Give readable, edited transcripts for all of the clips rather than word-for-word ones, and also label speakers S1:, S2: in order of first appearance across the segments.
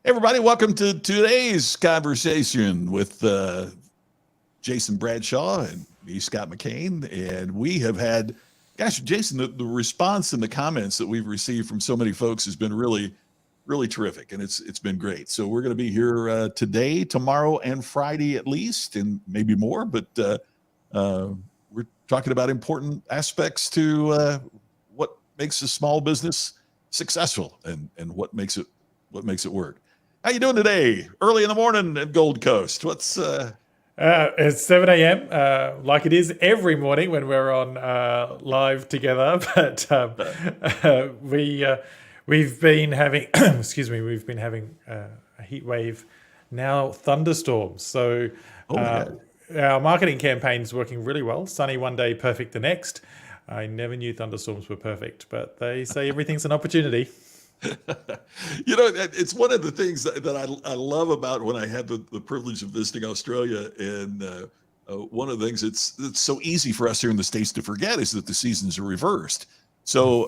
S1: Everybody, welcome to today's conversation with Jason Bradshaw and me, Scott McKain. And we have had, gosh, Jason, the response and the comments that we've received from so many folks has been really terrific, and it's been great. So we're going to be here today, tomorrow, and Friday at least, and maybe more. But we're talking about important aspects to what makes a small business successful and what makes it work. How you doing today? Early in the morning at Gold Coast.
S2: It's 7 a.m. Like it is every morning when we're on live together. But we've been having excuse me, we've been having a heat wave, now thunderstorms. So
S1: Oh my
S2: uh,
S1: God.
S2: our marketing campaign's working really well. Sunny one day, perfect the next. I never knew thunderstorms were perfect, but they say everything's an opportunity.
S1: It's one of the things that I love about when I had the privilege of visiting Australia. And one of the things it's so easy for us here in the States to forget is that the seasons are reversed. So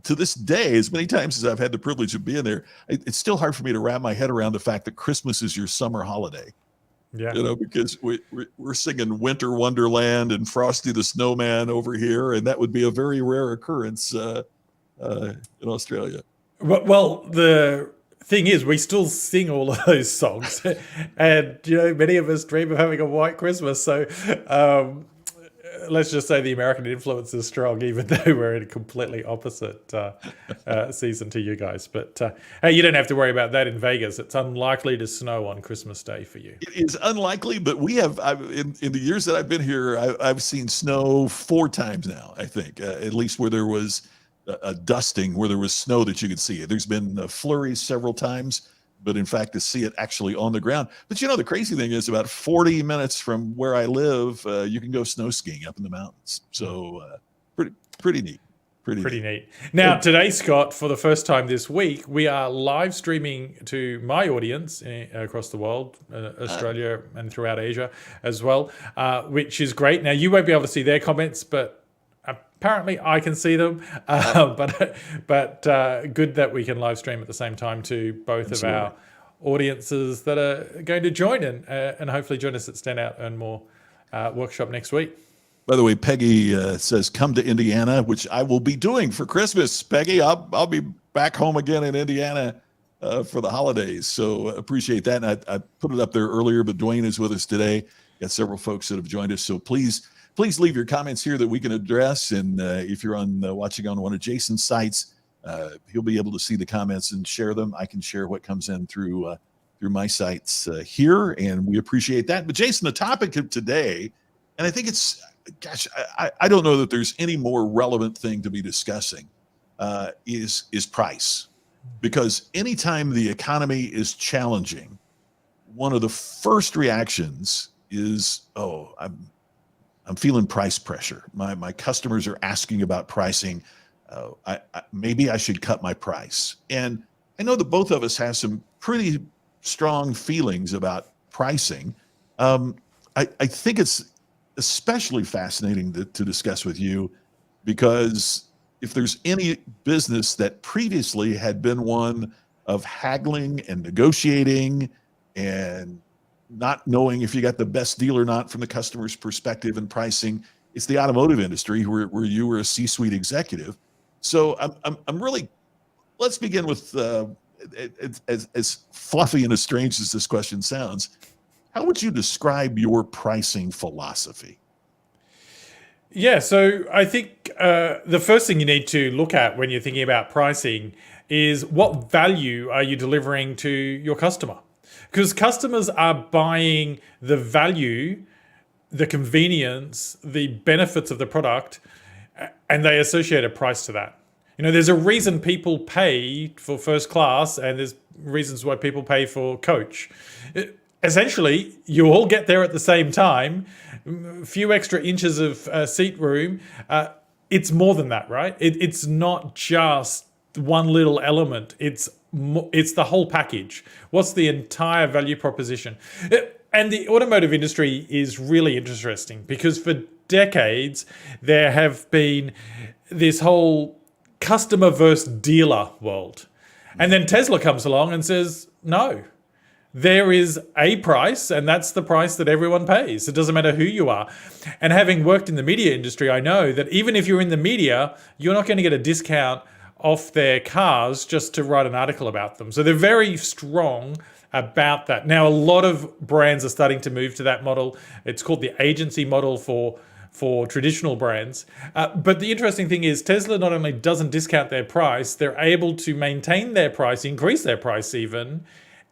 S1: to this day, as many times as I've had the privilege of being there, it's still hard for me to wrap my head around the fact that Christmas is your summer holiday.
S2: Yeah.
S1: Because we're singing Winter Wonderland and Frosty the Snowman over here, and that would be a very rare occurrence in Australia.
S2: Well, the thing is, we still sing all of those songs, and many of us dream of having a white Christmas. So, um, let's just say the American influence is strong, even though we're in a completely opposite season to you guys. But hey, you don't have to worry about that in Vegas. It's unlikely to snow on Christmas Day for you.
S1: It is unlikely, but in the years that I've been here, I've seen snow four times now. I think at least where there was a dusting, where there was snow that you could see. There's been flurries several times, but in fact, to see it actually on the ground. But the crazy thing is, about 40 minutes from where I live, you can go snow skiing up in the mountains. So pretty neat. Pretty
S2: Pretty
S1: neat.
S2: neat. Now, today, Scott, for the first time this week, we are live streaming to my audience across the world, Australia and throughout Asia as well, which is great. Now, you won't be able to see their comments, but apparently I can see them. But good that we can live stream at the same time to both of
S1: Absolutely.
S2: our audiences that are going to join and hopefully join us at Stand Out and More workshop next week.
S1: By the way, Peggy says, "Come to Indiana," which I will be doing for Christmas. Peggy, I'll be back home again in Indiana for the holidays. So appreciate that. And I put it up there earlier, but Dwayne is with us today. Got several folks that have joined us. So please leave your comments here that we can address. And if you're watching on one of Jason's sites, he'll be able to see the comments and share them. I can share what comes in through my sites here, and we appreciate that. But Jason, the topic of today, and I think gosh, I don't know that there's any more relevant thing to be discussing, is price. Because anytime the economy is challenging, one of the first reactions is, oh, I'm feeling price pressure. My customers are asking about pricing. Maybe I should cut my price. And I know that both of us have some pretty strong feelings about pricing. I think it's especially fascinating to discuss with you, because if there's any business that previously had been one of haggling and negotiating and not knowing if you got the best deal or not from the customer's perspective and pricing, it's the automotive industry where you were a C-suite executive. So I'm really, let's begin with as fluffy and as strange as this question sounds. How would you describe your pricing philosophy?
S2: Yeah, so I think the first thing you need to look at when you're thinking about pricing is what value are you delivering to your customer? Because customers are buying the value, the convenience, the benefits of the product, and they associate a price to that. There's a reason people pay for first class, and there's reasons why people pay for coach. Essentially, you all get there at the same time, a few extra inches of seat room. It's more than that, right? It's not just one little element. It's the whole package. What's the entire value proposition? And the automotive industry is really interesting because for decades there have been this whole customer versus dealer world. And then Tesla comes along and says, no, there is a price, and that's the price that everyone pays. It doesn't matter who you are. And having worked in the media industry, I know that even if you're in the media, you're not going to get a discount off their cars just to write an article about them. So they're very strong about that. Now, a lot of brands are starting to move to that model. It's called the agency model for traditional brands. But the interesting thing is Tesla not only doesn't discount their price, they're able to maintain their price, increase their price even,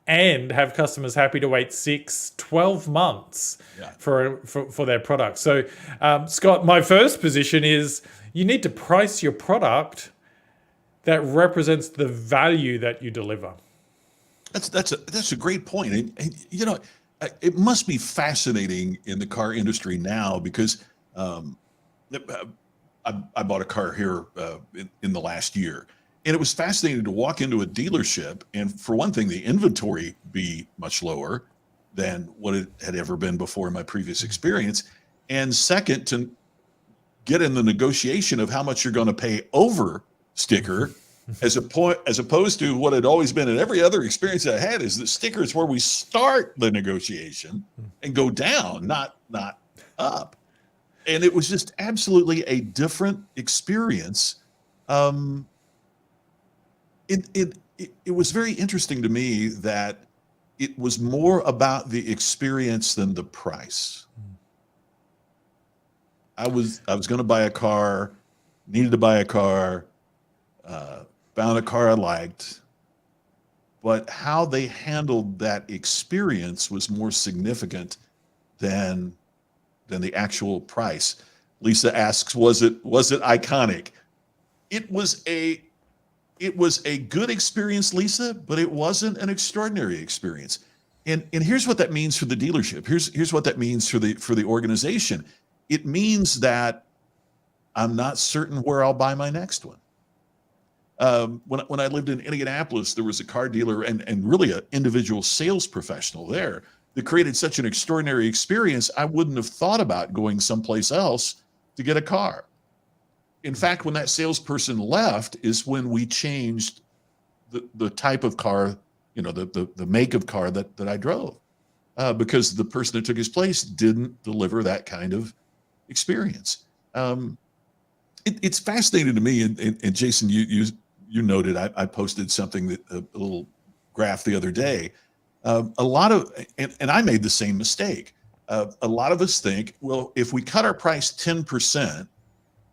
S2: and have customers happy to wait 6-12 months for their product. So, Scott, my first position is you need to price your product that represents the value that you deliver.
S1: That's a great point. And, you know, it must be fascinating in the car industry now because I bought a car here in the last year. And it was fascinating to walk into a dealership and, for one thing, the inventory be much lower than what it had ever been before in my previous experience. And second, to get in the negotiation of how much you're going to pay over sticker, as opposed to what had always been in every other experience I had, is that sticker is where we start the negotiation and go down, not up. And it was just absolutely a different experience. It was very interesting to me that it was more about the experience than the price. I was going to buy a car, needed to buy a car, found a car I liked, but how they handled that experience was more significant than the actual price. Lisa asks, was it iconic? It was a good experience, Lisa, but it wasn't an extraordinary experience. And here's what that means for the dealership. Here's what that means for the organization. It means that I'm not certain where I'll buy my next one. When I lived in Indianapolis, there was a car dealer and really an individual sales professional there that created such an extraordinary experience. I wouldn't have thought about going someplace else to get a car. In fact, when that salesperson left is when we changed the type of car, you know, the make of car that I drove, because the person that took his place didn't deliver that kind of experience. It's fascinating to me, and Jason, you noted I posted something that a little graph the other day. A lot of, and I made the same mistake. A lot of us think, well, if we cut our price 10%,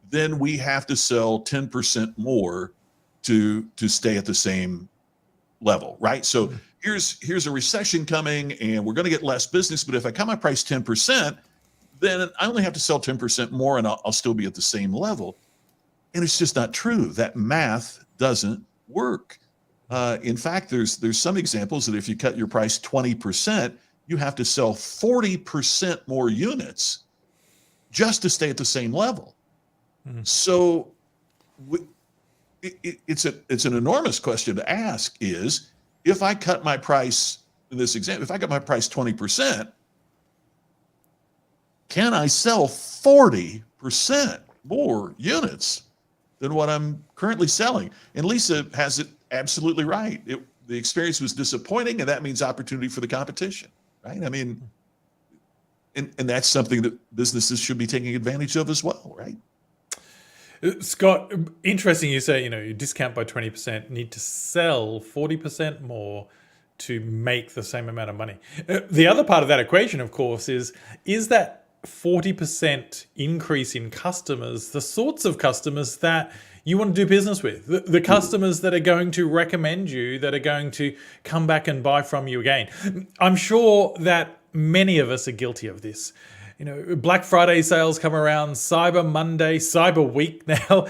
S1: then we have to sell 10% more to stay at the same level, right? So here's a recession coming and we're going to get less business, but if I cut my price 10%, then I only have to sell 10% more and I'll still be at the same level. And it's just not true. That math doesn't work. In fact, there's some examples that if you cut your price 20%, you have to sell 40% more units just to stay at the same level. So it's an enormous question to ask is, if I cut my price, in this example, if I cut my price 20%, can I sell 40% more units than what I'm currently selling? And Lisa has it absolutely right. The experience was disappointing, and that means opportunity for the competition, right? I mean, and that's something that businesses should be taking advantage of as well, right?
S2: Scott, interesting you say, you discount by 20%, need to sell 40% more to make the same amount of money. The other part of that equation, of course, is that 40% increase in customers the sorts of customers that you want to do business with, the customers that are going to recommend you, that are going to come back and buy from you again. I'm sure that many of us are guilty of this. Black Friday sales come around, Cyber Monday, Cyber Week now,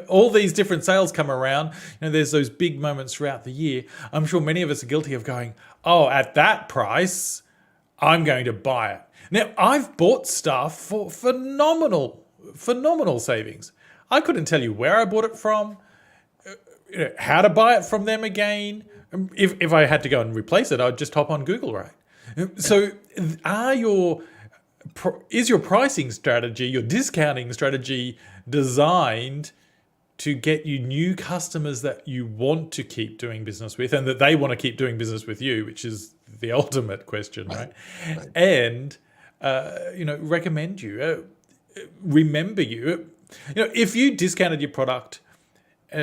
S2: all these different sales come around. There's those big moments throughout the year. I'm sure many of us are guilty of going, oh, at that price, I'm going to buy it. Now, I've bought stuff for phenomenal savings. I couldn't tell you where I bought it from, how to buy it from them again. If I had to go and replace it, I'd just hop on Google, right? So is your pricing strategy, your discounting strategy designed to get you new customers that you want to keep doing business with and that they want to keep doing business with you, which is the ultimate question, right? And, recommend you, remember you. If you discounted your product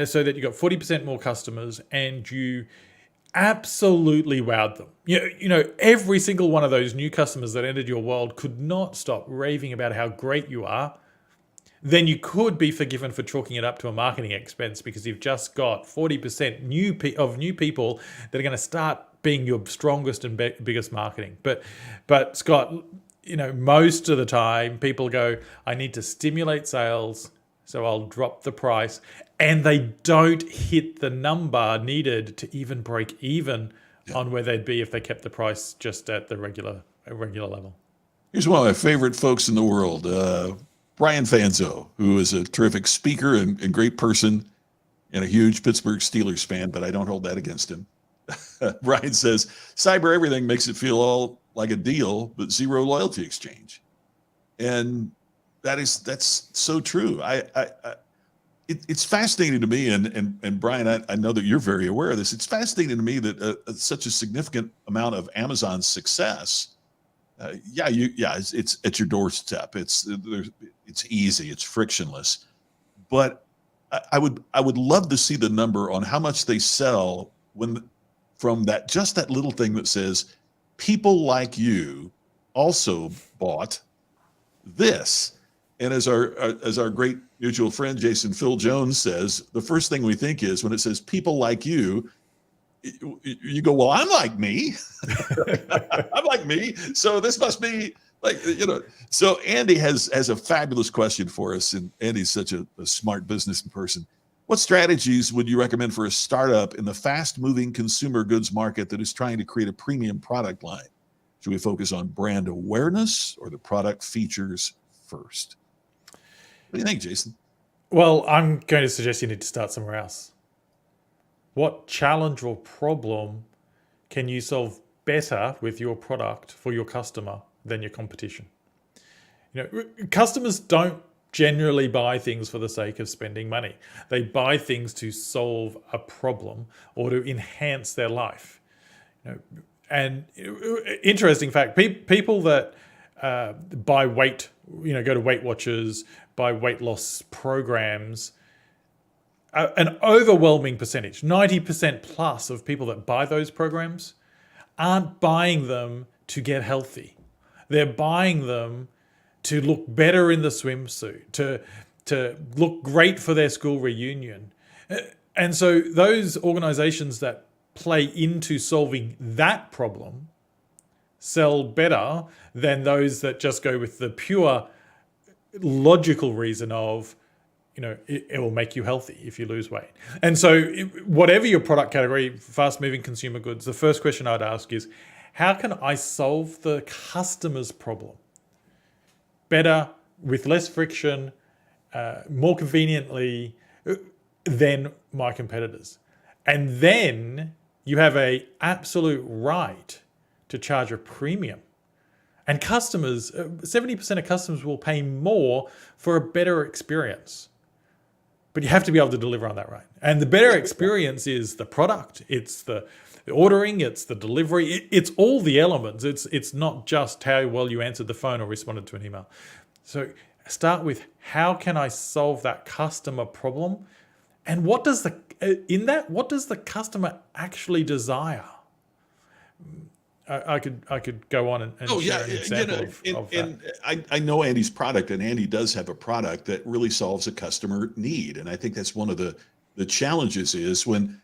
S2: so that you got 40% more customers and you absolutely wowed them, every single one of those new customers that entered your world could not stop raving about how great you are, then you could be forgiven for chalking it up to a marketing expense because you've just got 40% new people that are going to start being your strongest and biggest marketing. But Scott, most of the time people go, I need to stimulate sales, so I'll drop the price, and they don't hit the number needed to even break even on where they'd be if they kept the price just at the regular level.
S1: Here's one of my favorite folks in the world, Brian Fanzo, who is a terrific speaker and great person and a huge Pittsburgh Steelers fan, but I don't hold that against him. Brian says, cyber everything makes it feel all like a deal, but zero loyalty exchange. And that's so true. It's fascinating to me, and Brian, I know that you're very aware of this. It's fascinating to me that such a significant amount of Amazon's success, it's at your doorstep. It's easy, it's frictionless, but I would love to see the number on how much they sell from that little thing that says people like you also bought this. And as our great mutual friend Jason Phil Jones says, the first thing we think is when it says people like you go, well, I'm like me. I'm like me. So this must be like, so Andy has a fabulous question for us. And Andy's such a smart business person. What strategies would you recommend for a startup in the fast moving consumer goods market that is trying to create a premium product line? Should we focus on brand awareness or the product features first? What do you think, Jason?
S2: Well, I'm going to suggest you need to start somewhere else. What challenge or problem can you solve better with your product for your customer than your competition? Customers don't generally buy things for the sake of spending money. They buy things to solve a problem or to enhance their life. And interesting fact, people that buy weight, go to Weight Watchers, buy weight loss programs, an overwhelming percentage, 90% plus of people that buy those programs aren't buying them to get healthy. They're buying them to look better in the swimsuit, to look great for their school reunion. And so those organizations that play into solving that problem sell better than those that just go with the pure logical reason of, it will make you healthy if you lose weight. And so whatever your product category, fast moving consumer goods, the first question I'd ask is, how can I solve the customer's problem better, with less friction, more conveniently than my competitors? And then you have an absolute right to charge a premium. And customers, 70% of customers will pay more for a better experience. But you have to be able to deliver on that, right? And the better experience is the product. It's the ordering, it's the delivery, it's all the elements. It's not just how well you answered the phone or responded to an email. So start with, how can I solve that customer problem? And what does the customer actually desire? I could go on and share an example of that.
S1: And I know Andy's product, and Andy does have a product that really solves a customer need. And I think that's one of the challenges is when,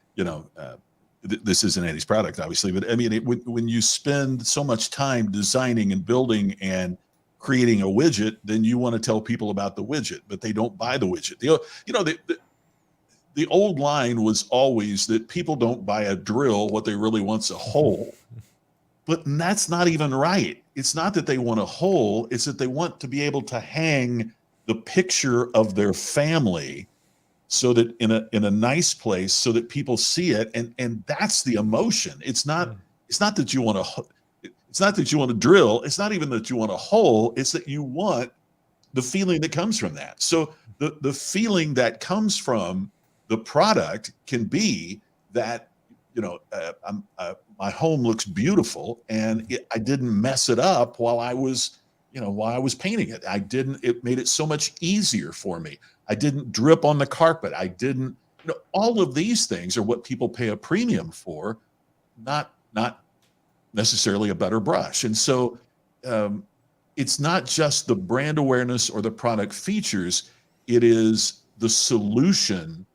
S1: this isn't Andy's product, obviously, but I mean, when you spend so much time designing and building and creating a widget, then you want to tell people about the widget, but they don't buy the widget. The old line was always that people don't buy a drill. What they really want's a hole. But that's not even right. It's not that they want a hole. It's that they want to be able to hang the picture of their family so that in a nice place, so that people see it. And that's the emotion. It's not that you want to drill. It's not even that you want a hole. It's that you want the feeling that comes from that. So the feeling that comes from the product can be that, my home looks beautiful, and I didn't mess it up while I was painting it. It made it so much easier for me. I didn't drip on the carpet. I didn't, all of these things are what people pay a premium for, not necessarily a better brush. And so it's not just the brand awareness or the product features, it is the solution,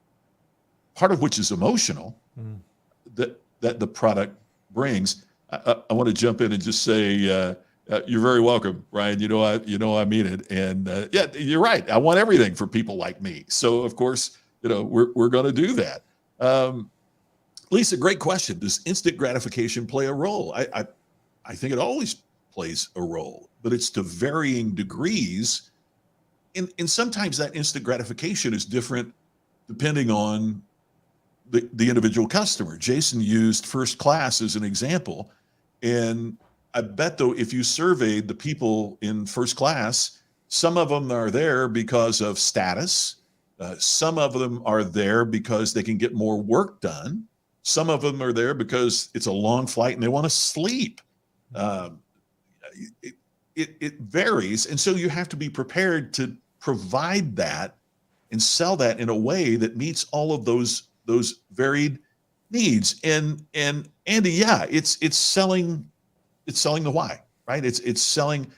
S1: part of which is emotional, that the product brings. I want to jump in and just say, you're very welcome, Ryan. I mean it. And yeah, you're right. I want everything for people like me. So of course, we're going to do that. Lisa, great question. Does instant gratification play a role? I think it always plays a role, but it's to varying degrees. And sometimes that instant gratification is different depending on the individual customer. Jason used first class as an example. And I bet, though, if you surveyed the people in first class, some of them are there because of status. Some of them are there because they can get more work done. Some of them are there because it's a long flight and they want to sleep. It varies. And so you have to be prepared to provide that and sell that in a way that meets all of those varied needs. And Andy, yeah, it's selling the why, right? It's selling.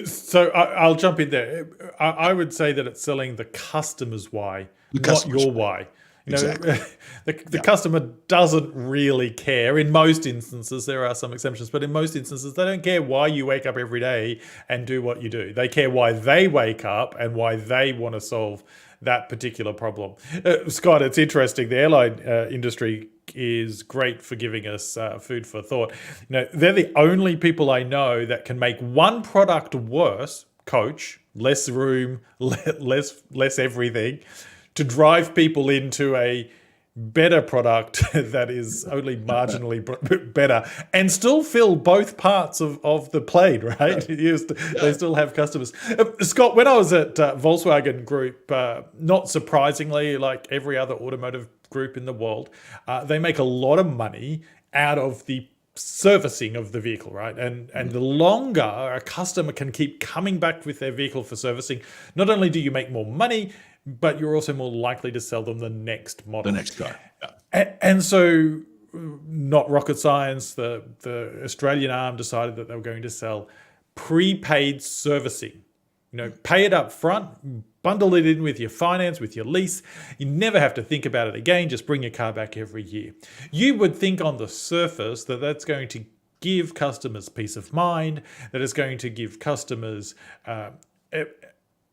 S2: So I'll jump in there. I would say that it's selling the customer's why, not your why.
S1: Exactly.
S2: The customer doesn't really care. In most instances, there are some exceptions, but in most instances, they don't care why you wake up every day and do what you do. They care why they wake up and why they want to solve that particular problem. Scott, it's interesting. The airline industry is great for giving us food for thought. They're the only people I know that can make one product worse, coach, less room, less everything, to drive people into a better product that is only marginally better and still fill both parts of the plane, right? They still have customers. Scott, when I was at Volkswagen Group, not surprisingly, like every other automotive group in the world, they make a lot of money out of the servicing of the vehicle, right? And the longer a customer can keep coming back with their vehicle for servicing, not only do you make more money, but you're also more likely to sell them the next model.
S1: The next car. Yeah.
S2: And so, not rocket science, the Australian arm decided that they were going to sell prepaid servicing. Pay it up front, bundle it in with your finance, with your lease. You never have to think about it again. Just bring your car back every year. You would think on the surface that that's going to give customers peace of mind, that it's going to give customers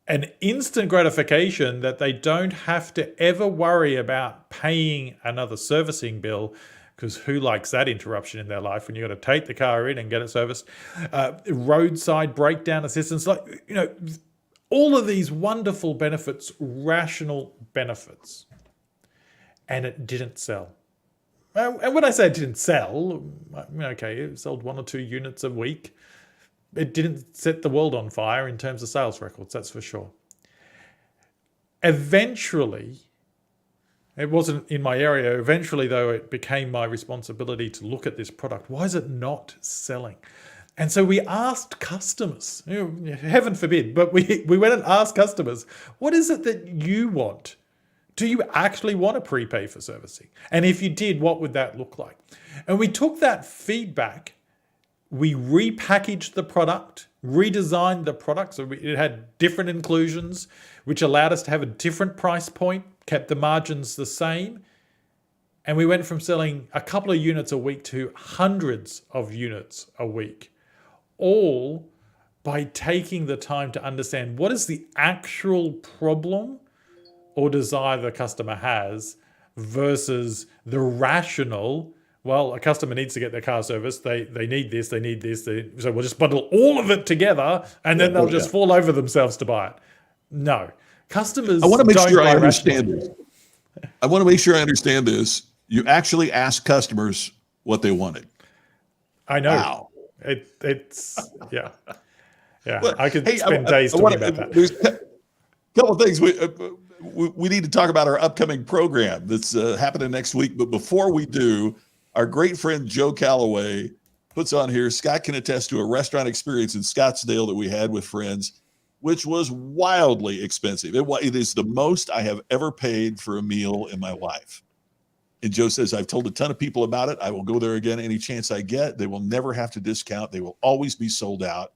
S2: an instant gratification, that they don't have to ever worry about paying another servicing bill, because who likes that interruption in their life when you've got to take the car in and get it serviced? Roadside breakdown assistance, all of these wonderful benefits, rational benefits. And it didn't sell. And when I say it didn't sell, okay, it sold 1 or 2 units a week. It didn't set the world on fire in terms of sales records, that's for sure. Eventually, it wasn't in my area. Eventually, though, it became my responsibility to look at this product. Why is it not selling? And so we asked customers, heaven forbid, but we went and asked customers, what is it that you want? Do you actually want to prepay for servicing? And if you did, what would that look like? And we took that feedback, we repackaged the product, redesigned the product, so it had different inclusions, which allowed us to have a different price point, kept the margins the same, and we went from selling a couple of units a week to hundreds of units a week, all by taking the time to understand what is the actual problem or desire the customer has versus the rational, well, a customer needs to get their car serviced. They need this, they need this. So we'll just bundle all of it together and then they'll just fall over themselves to buy it. No. Customers
S1: I want to make
S2: don't
S1: sure I
S2: buy
S1: understand
S2: rationally.
S1: this. I want to make sure I understand this. You actually asked customers what they wanted.
S2: I know.
S1: Wow.
S2: It's, yeah. Yeah,
S1: Well,
S2: I could spend days talking about that.
S1: couple of things we need to talk about our upcoming program that's happening next week. But before we do, our great friend Joe Calloway puts on here. Scott can attest to a restaurant experience in Scottsdale that we had with friends, which was wildly expensive. It is the most I have ever paid for a meal in my life. And Joe says, I've told a ton of people about it. I will go there again any chance I get. They will never have to discount. They will always be sold out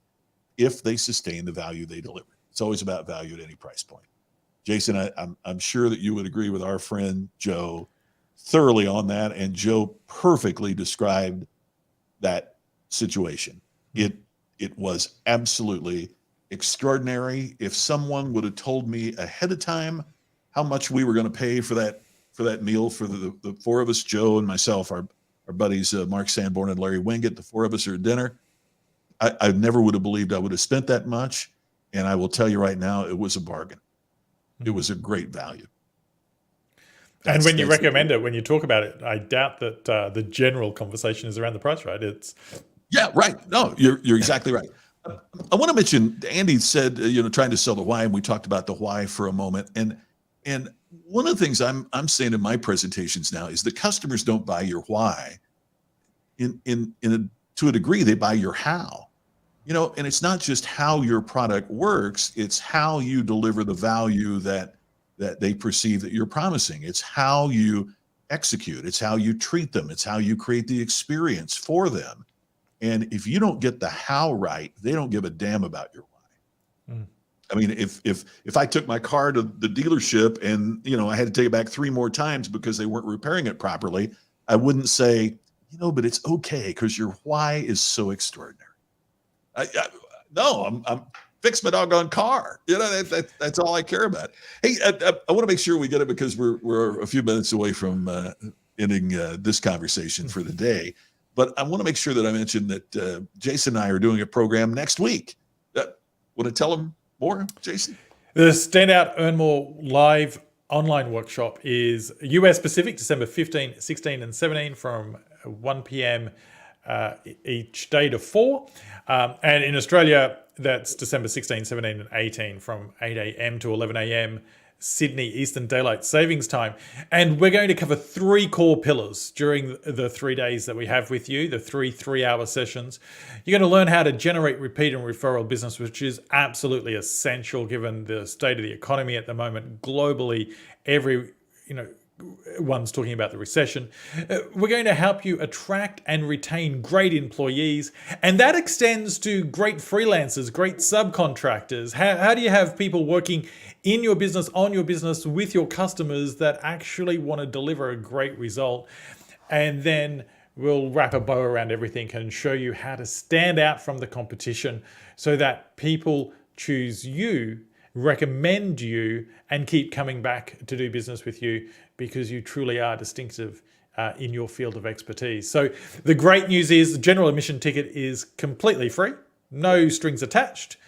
S1: if they sustain the value they deliver. It's always about value at any price point. Jason, I'm sure that you would agree with our friend Joe thoroughly on that. And Joe perfectly described that situation. It was absolutely extraordinary. If someone would have told me ahead of time how much we were going to pay for that meal for the four of us, Joe and myself, our buddies Mark Sanborn and Larry Wingate, the four of us are at dinner, I never would have believed I would have spent that much. And I will tell you right now, it was a bargain. It was a great value.
S2: And when you recommend it, when you talk about it, I doubt that the general conversation is around the price, right?
S1: Yeah, right. No, you're exactly right. I want to mention, Andy said, trying to sell the why, and we talked about the why for a moment. And one of the things I'm saying in my presentations now is the customers don't buy your why. To a degree, they buy your how. And it's not just how your product works, it's how you deliver the value that they perceive that you're promising. It's how you execute. It's how you treat them. It's how you create the experience for them. And if you don't get the how right, they don't give a damn about your why. I mean, if I took my car to the dealership and, I had to take it back 3 more times because they weren't repairing it properly, I wouldn't say, but it's okay because your why is so extraordinary. No, I'm fix my doggone car. That's all I care about. Hey, I want to make sure we get it because we're a few minutes away from ending this conversation for the day. But I want to make sure that I mention that Jason and I are doing a program next week. Want to tell them more, Jason?
S2: The Standout Earn More live online workshop is US Pacific, December 15, 16, and 17 from 1 p.m. Each day to 4. And in Australia, that's December 16, 17, and 18 from 8 a.m. to 11 a.m. Sydney Eastern Daylight Savings Time. And we're going to cover 3 core pillars during the 3 days that we have with you, the 3-hour sessions. You're going to learn how to generate repeat and referral business, which is absolutely essential given the state of the economy at the moment. Globally, everyone's talking about the recession. We're going to help you attract and retain great employees, and that extends to great freelancers, great subcontractors. How do you have people working in your business, on your business, with your customers that actually want to deliver a great result? And then we'll wrap a bow around everything and show you how to stand out from the competition so that people choose you, recommend you, and keep coming back to do business with you because you truly are distinctive in your field of expertise. So the great news is the general admission ticket is completely free, no strings attached.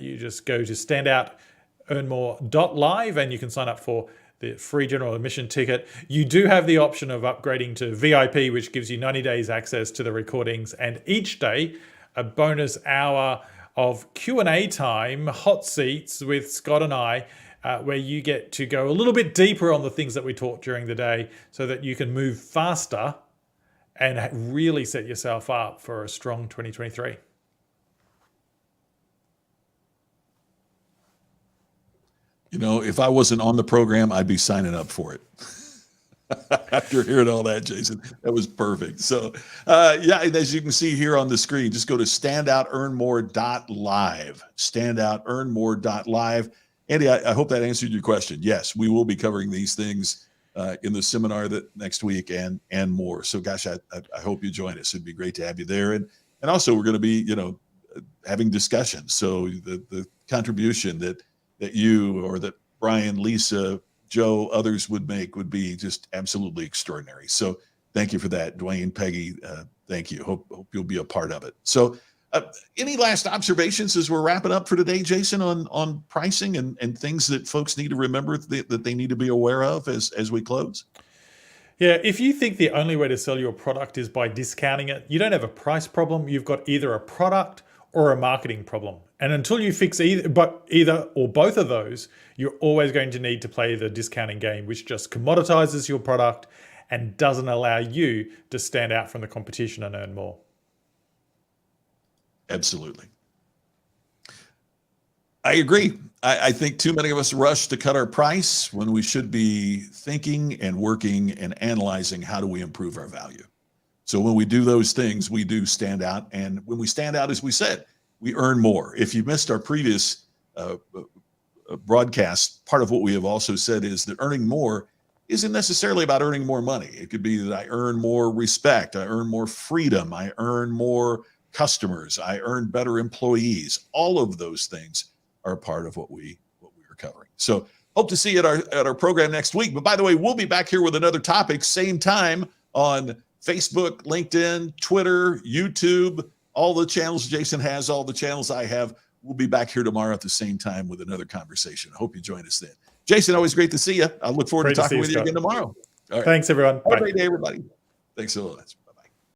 S2: You just go to standoutearnmore.live and you can sign up for the free general admission ticket. You do have the option of upgrading to VIP, which gives you 90 days access to the recordings, and each day a bonus hour of Q&A time, hot seats with Scott and I, where you get to go a little bit deeper on the things that we taught during the day so that you can move faster and really set yourself up for a strong 2023.
S1: If I wasn't on the program, I'd be signing up for it. After hearing all that, Jason, that was perfect. So, and as you can see here on the screen, just go to standoutearnmore.live, standoutearnmore.live. Andy, I hope that answered your question. Yes, we will be covering these things in the seminar that next week and more. So, gosh, I hope you join us. It'd be great to have you there. And also we're going to be, having discussions. So the contribution that you or that Brian, Lisa, Joe, others would make would be just absolutely extraordinary. So thank you for that, Dwayne, Peggy. Thank you. Hope you'll be a part of it. So any last observations as we're wrapping up for today, Jason, on pricing and things that folks need to remember that they need to be aware of as we close?
S2: Yeah, if you think the only way to sell your product is by discounting it, you don't have a price problem. You've got either a product or a marketing problem. And until you fix either or both of those, you're always going to need to play the discounting game, which just commoditizes your product and doesn't allow you to stand out from the competition and earn more.
S1: Absolutely. I agree. I think too many of us rush to cut our price when we should be thinking and working and analyzing how do we improve our value. So when we do those things, we do stand out. And when we stand out, as we said, we earn more. If you missed our previous broadcast, part of what we have also said is that earning more isn't necessarily about earning more money. It could be that I earn more respect, I earn more freedom, I earn more customers, I earn better employees. All of those things are part of what we are covering. So hope to see you at our program next week. But by the way, we'll be back here with another topic, same time on Facebook, LinkedIn, Twitter, YouTube, all the channels Jason has, all the channels I have. We'll be back here tomorrow at the same time with another conversation. I hope you join us then. Jason, always great to see you. I look forward to talking with you again tomorrow.
S2: All right. Thanks, everyone.
S1: Have a great day, everybody. Thanks so much.